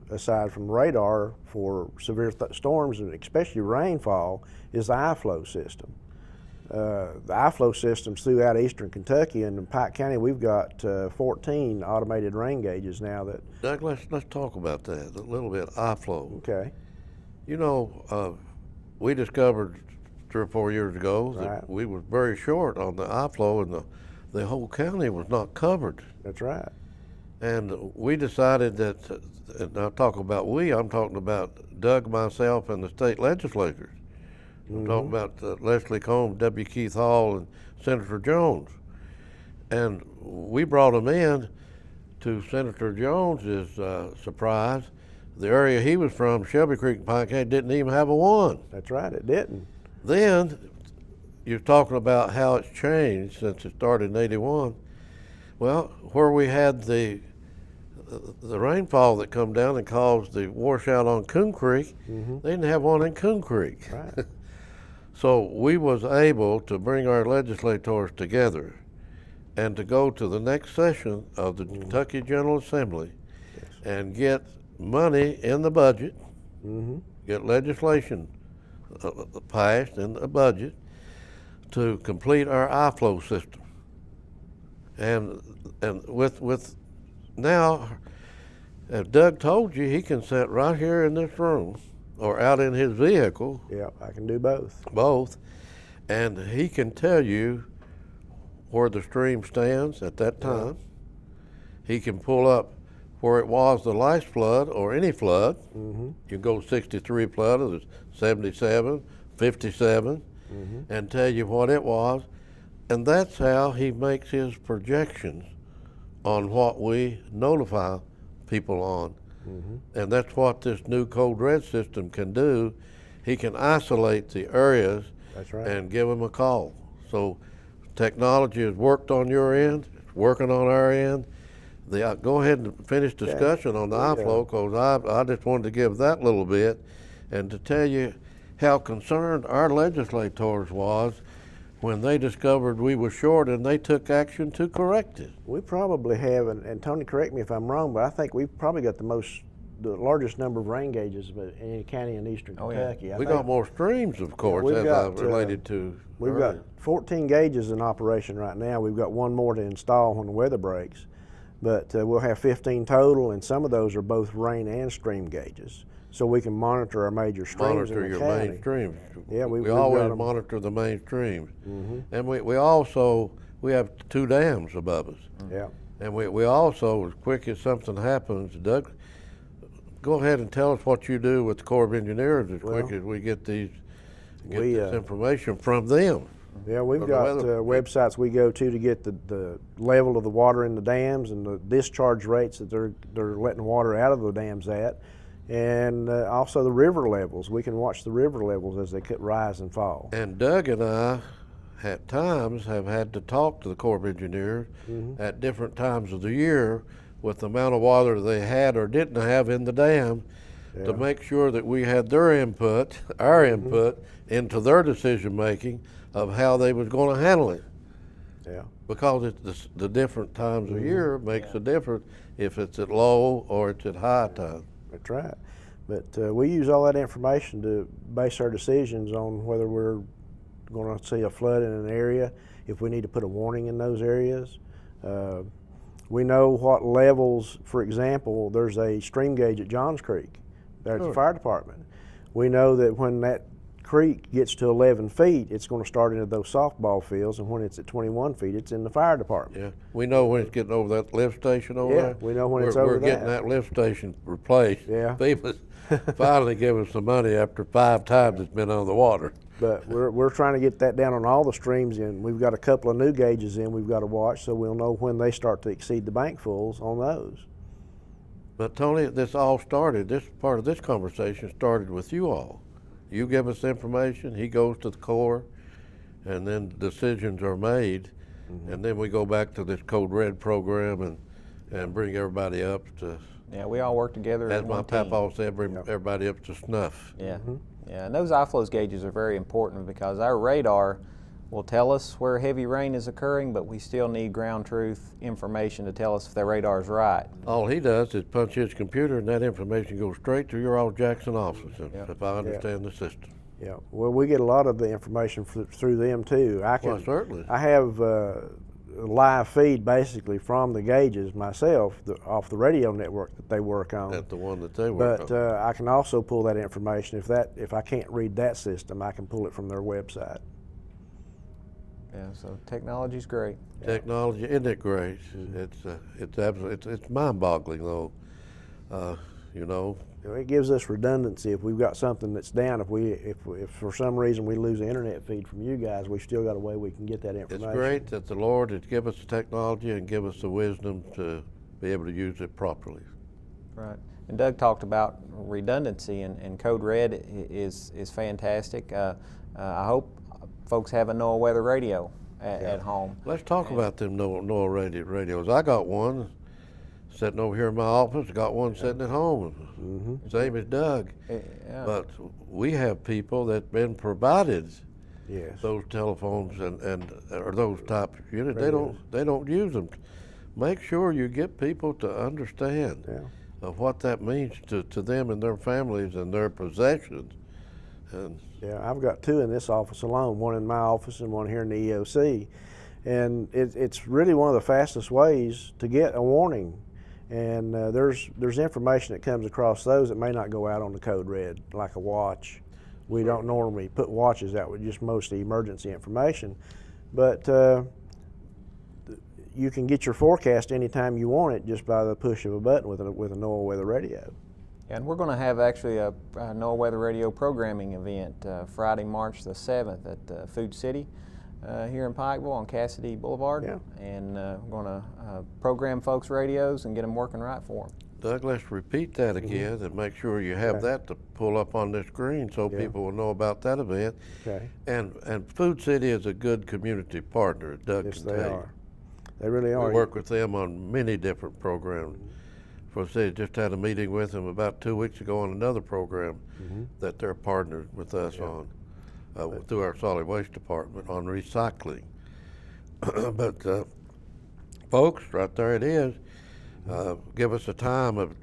aside from radar for severe storms and especially rainfall, is the iFlow system. The iFlow systems throughout Eastern Kentucky, and in Pike County we've got 14 automated rain gauges now. That Doug, let's talk about that a little bit. iFlow. Okay. You know, we discovered 3 or 4 years ago that we was very short on the iFlow, and the whole county was not covered. That's right. And we decided that, and I talk about we, I'm talking about Doug, myself, and the state legislators. I'm talking about Leslie Combs, W. Keith Hall, and Senator Jones. And we brought him in to Senator Jones's surprise. The area he was from, Shelby Creek and Pike, didn't even have a one. That's right, it didn't. Then you're talking about how it's changed since it started in '81. Well, where we had the rainfall that come down and caused the washout on Coon Creek, they didn't have one in Coon Creek. Right. So we was able to bring our legislators together and to go to the next session of the Kentucky General Assembly and get money in the budget, get legislation passed in the budget to complete our iFlow system. And with now, as Doug told you, he can sit right here in this room or out in his vehicle. Yeah, I can do both. Both, and he can tell you where the stream stands at that time. He can pull up where it was the last flood or any flood. You can go 63 flood or 77, 57, and tell you what it was. And that's how he makes his projections on what we notify people on. And that's what this new Code Red system can do. He can isolate the areas That's right. and give them a call. So technology has worked on your end, it's working on our end. Go ahead and finish discussion on the iFlow, because I just wanted to give that little bit and to tell you how concerned our legislators was when they discovered we were short and they took action to correct it. We probably have, and Tony, correct me if I'm wrong, but I think we've probably got the largest number of rain gauges of any county in eastern Kentucky. We got more streams, of course, we've as got, related to We've earlier. got 14 gauges in operation right now. We've got one more to install when the weather breaks. But we'll have 15 total, and some of those are both rain and stream gauges. So we can monitor our major streams in the your county. main streams. Yeah, we we've always got 'em. monitor the main streams. And we also, we have 2 dams above us. Yeah. And we also, as quick as something happens, Doug, go ahead and tell us what you do with the Corps of Engineers as quick as we get this information from them. Yeah, we've Or the got weather- websites we go to get the level of the water in the dams and the discharge rates that they're letting water out of the dams at, and also the river levels. We can watch the river levels as they rise and fall. And Doug and I, at times, have had to talk to the Corps of Engineers at different times of the year with the amount of water they had or didn't have in the dam to make sure that we had their input, our input, into their decision making of how they was going to handle it. Yeah. Because it's the different times of year makes a difference if it's at low or it's at high time. That's right. But we use all that information to base our decisions on whether we're going to see a flood in an area, if we need to put a warning in those areas. We know what levels, for example, there's a stream gauge at Johns Creek there at the fire department. We know that when that creek gets to 11 feet, it's going to start into those softball fields, and when it's at 21 feet, it's in the fire department. Yeah, we know when it's getting over that lift station over there. Yeah, we know when it's over We're getting that. that lift station replaced. Yeah. People finally give us some money after 5 times it's been under the water. But we're trying to get that down on all the streams, and we've got a couple of new gauges in we've got to watch, so we'll know when they start to exceed the bankfuls on those. But Tony, this all started, this part of this conversation started with you all. You give us information, he goes to the Corps, and then decisions are made, and then we go back to this Code Red program and bring everybody up to, Yeah, we all work together as as my one team. papa said, bring everybody up to snuff. Yeah, yeah, and those iFlow gauges are very important because our radar will tell us where heavy rain is occurring, but we still need ground truth information to tell us if the radar is right. All he does is punch his computer and that information goes straight to your old Jackson office, if I understand the system. Yeah, well, we get a lot of the information through them too. Well, certainly. I have a live feed basically from the gauges myself off the radio network that they work on. That's the one that they work But on. I can also pull that information if I can't read that system, I can pull it from their website. Yeah, so technology's great. Technology, isn't it great? It's absolutely, it's mind-boggling though. you know. It gives us redundancy if we've got something that's down. If for some reason we lose the internet feed from you guys, we've still got a way we can get that information. It's great that the Lord has given us the technology and give us the wisdom to be able to use it properly. Right. And Doug talked about redundancy, and Code Red is fantastic. I hope folks have a NOAA weather radio at home. Let's talk about them NOAA radios. I got one sitting over here in my office, got one sitting at home, same as Doug. Yeah. But we have people that been provided Yes. those telephones and or those type of units. Radios. They don't use them. Make sure you get people to understand of what that means to them and their families and their possessions. And Yeah, I've got two in this office alone, one in my office and one here in the EOC. And it's really one of the fastest ways to get a warning. And there's information that comes across those that may not go out on the Code Red, like a watch. We don't normally put watches out with just mostly emergency information. But you can get your forecast anytime you want it just by the push of a button with a NOAA weather radio. And we're going to have actually a NOAA Weather Radio programming event Friday, March the 7th at Food City here in Pikeville on Cassidy Boulevard. Yeah. And we're going to program folks' radios and get them working right for them. Doug, let's repeat that again and make sure you have that to pull up on the screen so people will know about that event. Okay. And Food City is a good community partner, Doug Yes, can they tell you. are. They really are. We work with them on many different programs. For City, just had a meeting with them about 2 weeks ago on another program that they're partnered with us on through our solid waste department on recycling. But folks, right there it is. Give us a time of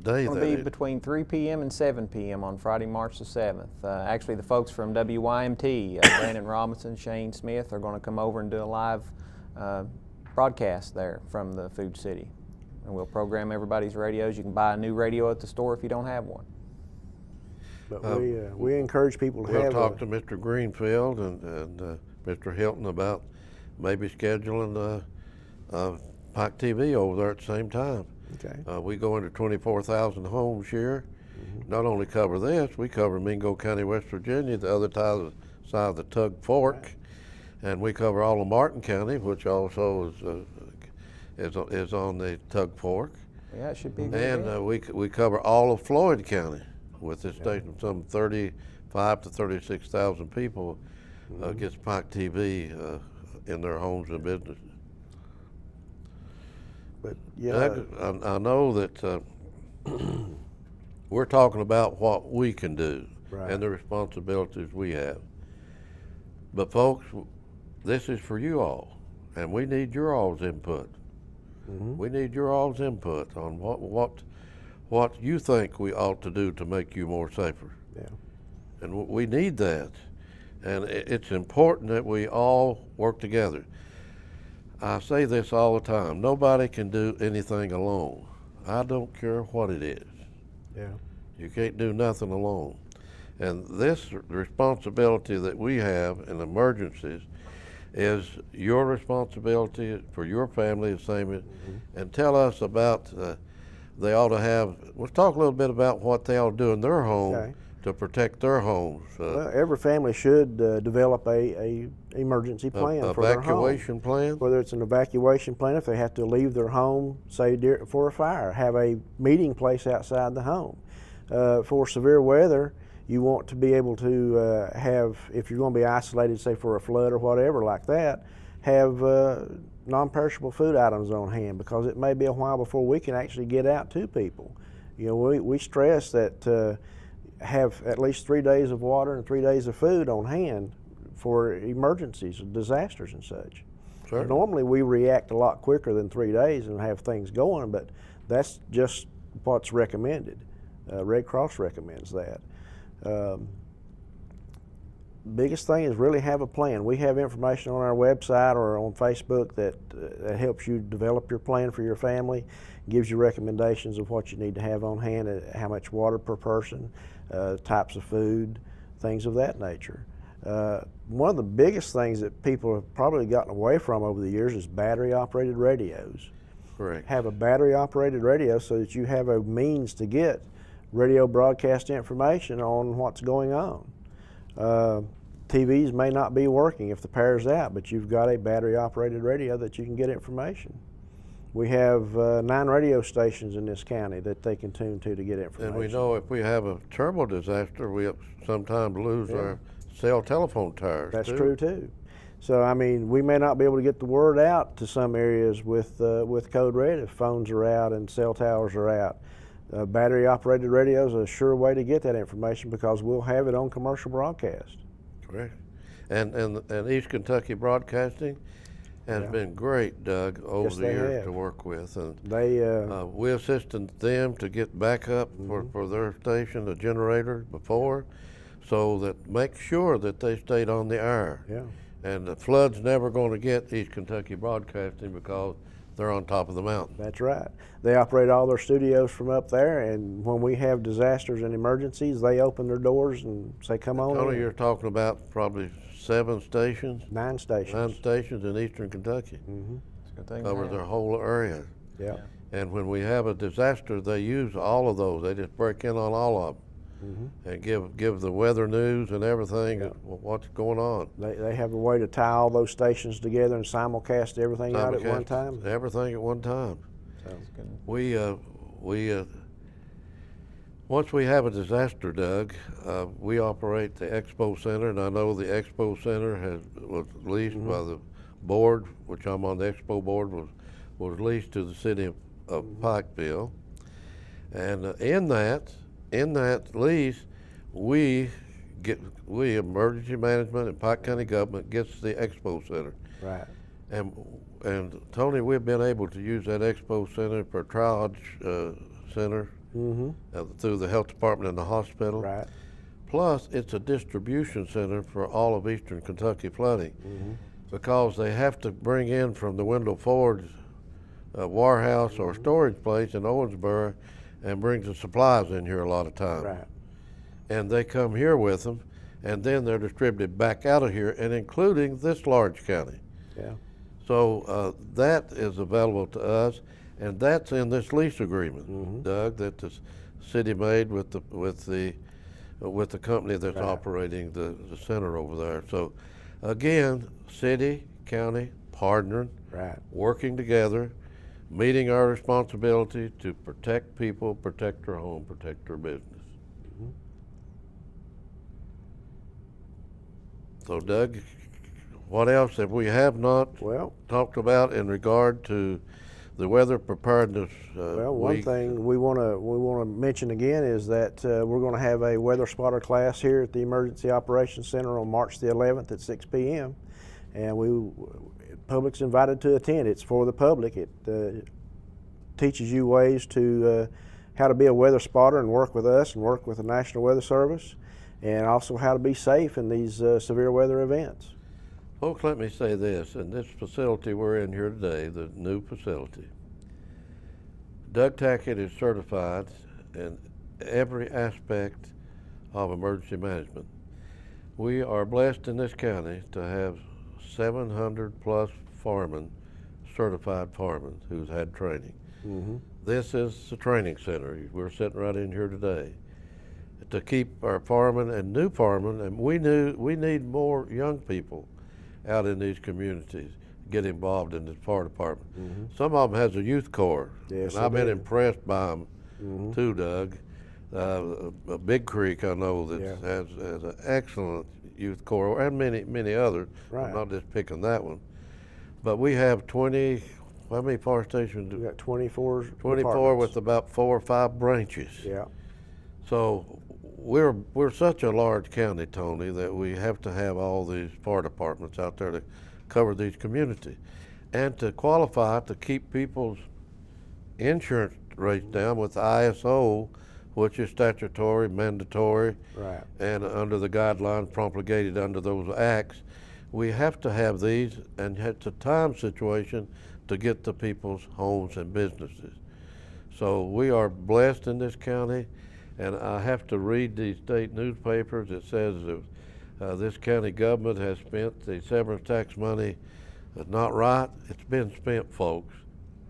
day. It's going to be between 3 p.m. and 7 p.m. on Friday, March the 7th. Actually, the folks from WYMT, Brandon Robinson, Shane Smith, are going to come over and do a live broadcast there from the Food City. And we'll program everybody's radios. You can buy a new radio at the store if you don't have one. But we encourage people to We'll have talk to Mr. Greenfield and Mr. Hilton about maybe scheduling Pike TV over there at the same time. Okay. We go into 24,000 homes here. Not only cover this, we cover Mingo County, West Virginia, the other side of the Tug Fork, and we cover all of Martin County, which also is on the Tug Fork. Yeah, it should be good. And we cover all of Floyd County with this station. Some 35 to 36,000 people gets Pike TV in their homes and businesses. But Doug, I know that we're talking about what we can do and the responsibilities we have. But folks, this is for you all, and we need your all's input. We need your all's input on what you think we ought to do to make you more safer. Yeah. And we need that. And it's important that we all work together. I say this all the time. Nobody can do anything alone. I don't care what it is. Yeah. You can't do nothing alone. And this responsibility that we have in emergencies is your responsibility for your family, the same. And tell us about, they ought to have, let's talk a little bit about what they ought to do in their home to protect their homes. Well, every family should develop a emergency plan for their home. Evacuation plan? Whether it's an evacuation plan, if they have to leave their home, say for a fire, have a meeting place outside the home. For severe weather, you want to be able to have, if you're going to be isolated, say for a flood or whatever like that, have non-perishable food items on hand, because it may be a while before we can actually get out to people. You know, we stress that have at least 3 days of water and 3 days of food on hand for emergencies and disasters and such. Sure. Normally we react a lot quicker than 3 days and have things going, but that's just what's recommended. Red Cross recommends that. Biggest thing is really have a plan. We have information on our website or on Facebook that helps you develop your plan for your family, gives you recommendations of what you need to have on hand, how much water per person, types of food, things of that nature. One of the biggest things that people have probably gotten away from over the years is battery-operated radios. Correct. Have a battery-operated radio so that you have a means to get radio broadcast information on what's going on. TVs may not be working if the power's out, but you've got a battery-operated radio that you can get information. We have 9 radio stations in this county that they can tune to get information. And we know if we have a turbo disaster, we sometimes lose our cell telephone towers. That's true too. So I mean, we may not be able to get the word out to some areas with code red if phones are out and cell towers are out. Battery-operated radio is a sure way to get that information because we'll have it on commercial broadcast. Correct. And East Kentucky Broadcasting has been great, Doug, over the years to work with, and we assisted them to get backup for their station, the generator before, so that make sure that they stayed on the air. Yeah. And the flood's never going to get East Kentucky Broadcasting because they're on top of the mountain. That's right. They operate all their studios from up there, and when we have disasters and emergencies, they open their doors and say, "Come on." Tony, you're talking about probably 7 stations? 9 stations. 9 stations in eastern Kentucky. Cover their whole area. Yeah. And when we have a disaster, they use all of those. They just break in on all of them and give the weather news and everything, what's going on. They have a way to tie all those stations together and simulcast everything out at one time. Everything at one time. So. We once we have a disaster, Doug, we operate the Expo Center, and I know the Expo Center was leased by the board, which I'm on the Expo board, was leased to the city of Pikeville, and in that lease, we emergency management and Pike County government gets the Expo Center. Right. And Tony, we've been able to use that Expo Center for triage center through the health department and the hospital. Right. Plus, it's a distribution center for all of eastern Kentucky flooding because they have to bring in from the Wendell Ford warehouse or storage place in Owensboro and bring the supplies in here a lot of times. Right. And they come here with them, and then they're distributed back out of here, and including this large county. Yeah. So that is available to us, and that's in this lease agreement, Doug, that the city made with the company that's operating the center over there. So again, city, county, partnering, working together, meeting our responsibility to protect people, protect their home, protect their business. So Doug, what else have we not talked about in regard to the weather preparedness one thing we want to mention again is that we're going to have a weather spotter class here at the Emergency Operations Center on March the 11th at 6 p.m. and public's invited to attend. It's for the public. It teaches you ways to how to be a weather spotter and work with us and work with the National Weather Service, and also how to be safe in these severe weather events. Folks, let me say this, in this facility we're in here today, the new facility, Doug Tackett is certified in every aspect of emergency management. We are blessed in this county to have 700 plus firemen, certified firemen who's had training. This is the training center. We're sitting right in here today to keep our firemen and new firemen, and we need more young people out in these communities get involved in the fire department. Some of them has a youth corps, and I've been impressed by them too, Doug. Big Creek, I know that has an excellent youth corps, and many others. I'm not just picking that one. But we have 20, how many fire stations? We got 24 with about 4 or 5 branches. Yeah. So we're such a large county, Tony, that we have to have all these fire departments out there to cover these communities. And to qualify to keep people's insurance rates down with ISO, which is statutory, mandatory, and under the guidelines promulgated under those acts, we have to have these, and it's a time situation to get to people's homes and businesses. So we are blessed in this county, and I have to read these state newspapers. It says that this county government has spent the severance tax money not right. It's been spent, folks,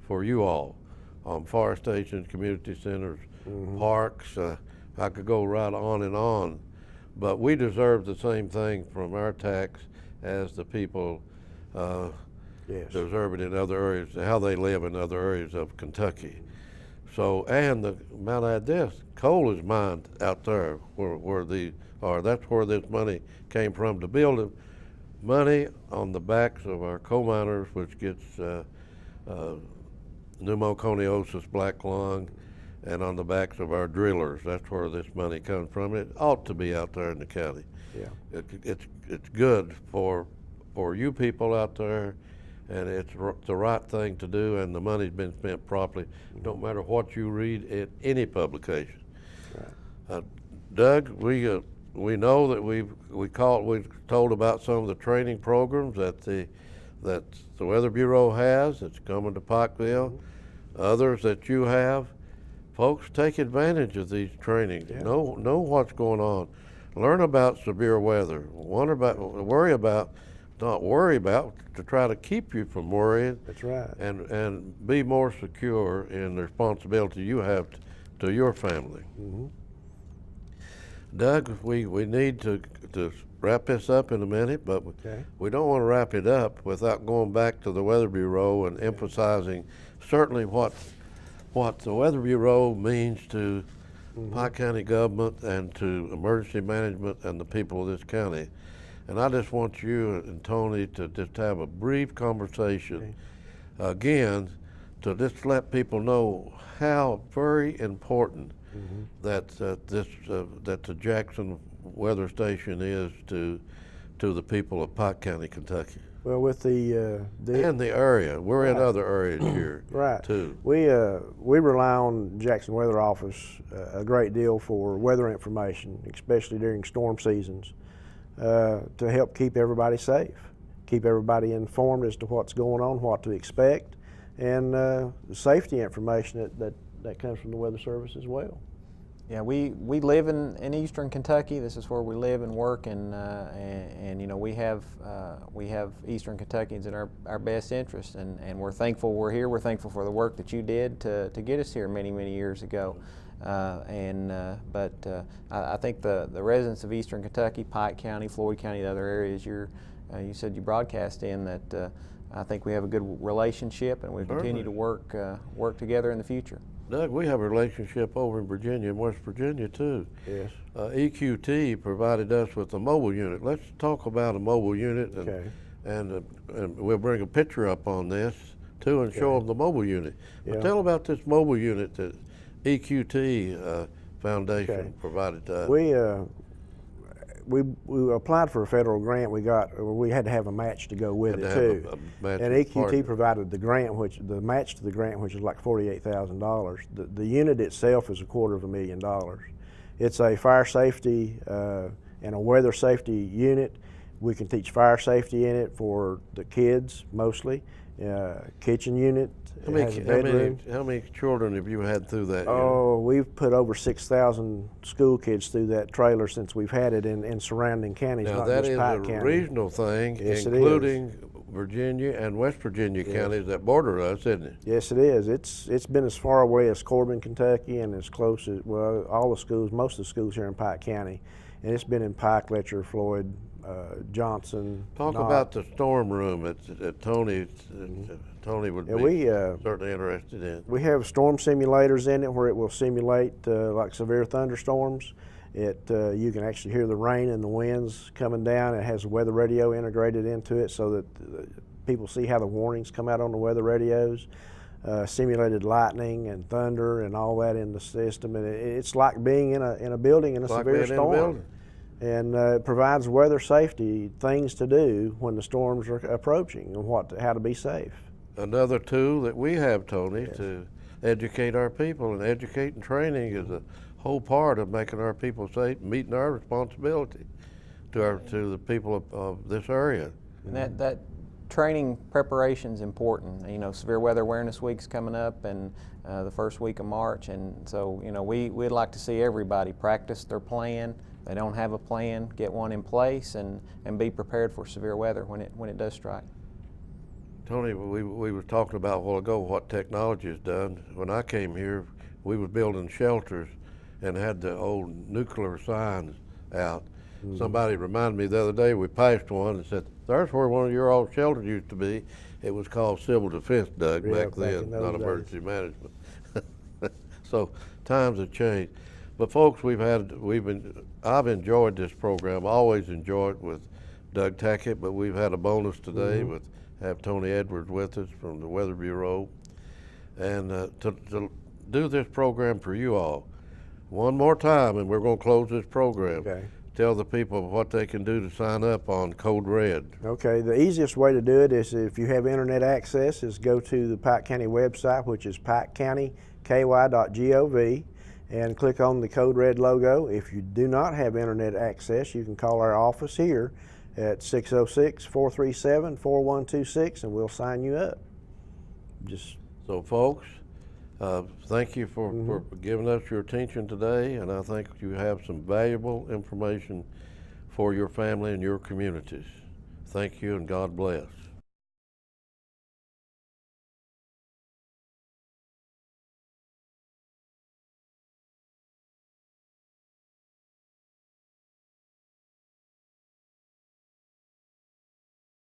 for you all on fire stations, community centers, parks, I could go right on and on, but we deserve the same thing from our tax as the people Yes. deserve it in other areas, how they live in other areas of Kentucky. So, and might add this, coal is mined out there where that's where this money came from to build it. Money on the backs of our coal miners, which gets pneumoconiosis, black lung, and on the backs of our drillers. That's where this money comes from. It ought to be out there in the county. Yeah. It's good for you people out there, and it's the right thing to do, and the money's been spent properly. No matter what you read in any publication. Right. Doug, we know that we've told about some of the training programs that the Weather Bureau has. It's coming to Pikeville. Others that you have. Folks, take advantage of these trainings. Yeah. Know what's going on. Learn about severe weather. Not worry about, to try to keep you from worrying. That's right. And be more secure in the responsibility you have to your family. Mm-hmm. Doug, we need to wrap this up in a minute, but Okay. we don't want to wrap it up without going back to the Weather Bureau and emphasizing certainly what the Weather Bureau means to Pike County government and to emergency management and the people of this county. And I just want you and Tony to just have a brief conversation again to just let people know how very important that the Jackson weather station is to the people of Pike County, Kentucky. Well, with the And the area. We're in other areas here right. too. We rely on Jackson Weather Office a great deal for weather information, especially during storm seasons, to help keep everybody safe, keep everybody informed as to what's going on, what to expect, and the safety information that comes from the Weather Service as well. Yeah, we live in eastern Kentucky. This is where we live and work, and you know we have eastern Kentuckians in our best interest, and we're thankful we're here. We're thankful for the work that you did to get us here many years ago. But I think the residents of eastern Kentucky, Pike County, Floyd County, the other areas you said you broadcast in, that I think we have a good relationship, and we continue to work together in the future. Doug, we have a relationship over in Virginia and West Virginia too. Yes. EQT provided us with a mobile unit. Let's talk about a mobile unit, and we'll bring a picture up on this too and show them the mobile unit. But tell about this mobile unit that EQT Foundation provided to us. We applied for a federal grant. We had to have a match to go with it too. And EQT provided the grant, the match to the grant, which is like $48,000. The unit itself is $250,000. It's a fire safety and a weather safety unit. We can teach fire safety in it for the kids mostly. Kitchen unit. How many children have you had through that? Oh, we've put over 6,000 school kids through that trailer since we've had it in surrounding counties, now not that just is Pike a County. regional thing, Yes, including Virginia and West Virginia counties that border us, isn't it? Yes, it is. It's been as far away as Corbin, Kentucky, and as close as all the schools, most of the schools here in Pike County, and it's been in Pike, Letcher, Floyd, Johnson. Talk about the storm room at Tony. Tony would be certainly interested in. We have storm simulators in it where it will simulate like severe thunderstorms. You can actually hear the rain and the winds coming down. It has a weather radio integrated into it so that people see how the warnings come out on the weather radios. Simulated lightning and thunder and all that in the system, and it's like being in a building in a severe storm. And it provides weather safety things to do when the storms are approaching and how to be safe. Another tool that we have, Tony, to educate our people, and educate and training is a whole part of making our people safe, meeting our responsibility to the people of this area. And that training preparation is important. You know, Severe Weather Awareness Week's coming up, and the first week of March, and so we'd like to see everybody practice their plan. If they don't have a plan, get one in place, and be prepared for severe weather when it does strike. Tony, we were talking about a while ago what technology has done. When I came here, we were building shelters, and had the old nuclear signs out. Somebody reminded me the other day, we passed one and said, there's where one of your old shelters used to be. It was called Civil Defense, Doug, Yeah, back back in then, those not days. emergency management. So times have changed. But folks, I've enjoyed this program, always enjoyed it with Doug Tackett, but we've had a bonus today with have Tony Edwards with us from the Weather Bureau. And to do this program for you all, one more time, and we're going to close this program. Okay. Tell the people what they can do to sign up on Code Red. Okay, the easiest way to do it is if you have internet access is go to the Pike County website, which is pikecountyky.gov, and click on the Code Red logo. If you do not have internet access, you can call our office here at 606-437-4126 and we'll sign you up. So folks, thank you for giving us your attention today, and I think you have some valuable information for your family and your communities. Thank you, and God bless.